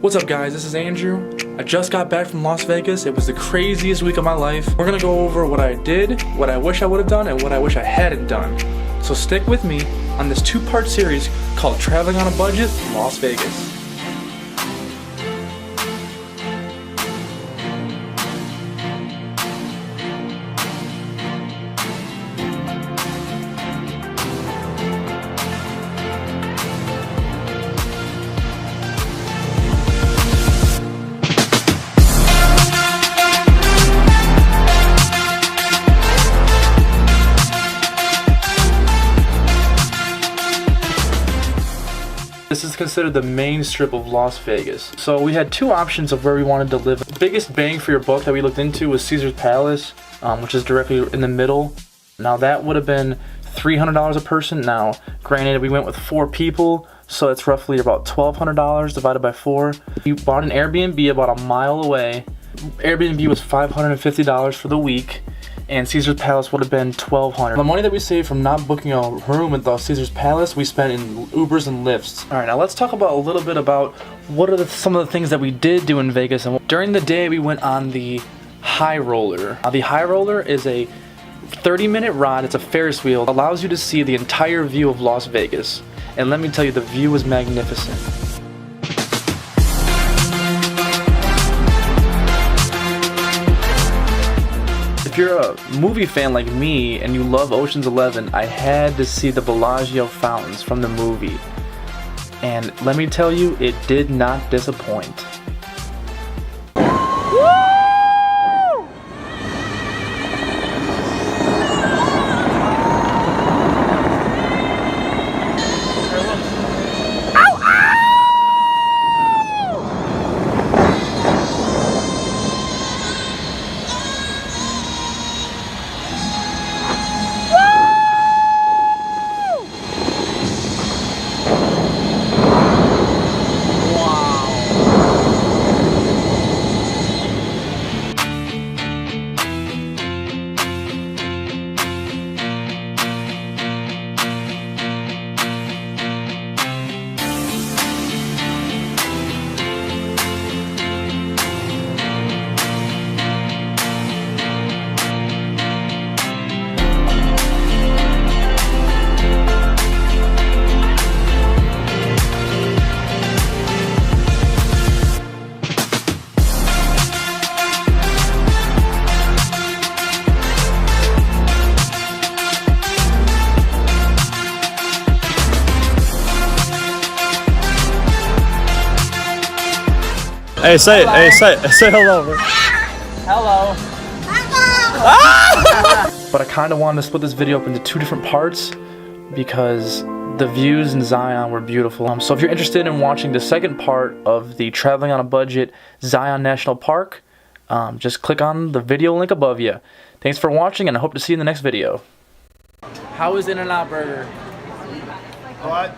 What's up guys, this is Andrew. I just got back from Las Vegas. It was the craziest week of my life. We're gonna go over what I did, what I wish I would have done, and what I wish I hadn't done. So stick with me on this two-part series called Traveling on a Budget, Las Vegas. This is considered the main strip of Las Vegas. So we had two options of where we wanted to live. The biggest bang for your buck that we looked into was Caesar's Palace, which is directly in the middle. Now that would have been $300 a person. Now, granted, we went with 4 people, so it's roughly about $1,200 divided by 4. We bought an Airbnb about a mile away. Airbnb was $550 for the week, and Caesar's Palace would have been $1,200. The money that we saved from not booking a room at the Caesar's Palace, we spent in Ubers and Lyfts. All right, now let's talk about a little bit about what are some of the things that we did do in Vegas. And during the day, we went on the High Roller. The High Roller is a 30-minute ride. It's a Ferris wheel. It allows you to see the entire view of Las Vegas. And let me tell you, the view is magnificent. If you're a movie fan like me and you love Ocean's 11, I had to see the Bellagio fountains from the movie. And let me tell you, it did not disappoint. Hey, say hello, bro. Hello. But I kind of wanted to split this video up into 2 different parts because the views in Zion were beautiful. So if you're interested in watching the second part of the Traveling on a Budget Zion National Park, just click on the video link above you. Thanks for watching, and I hope to see you in the next video. How is In-N-Out Burger? What?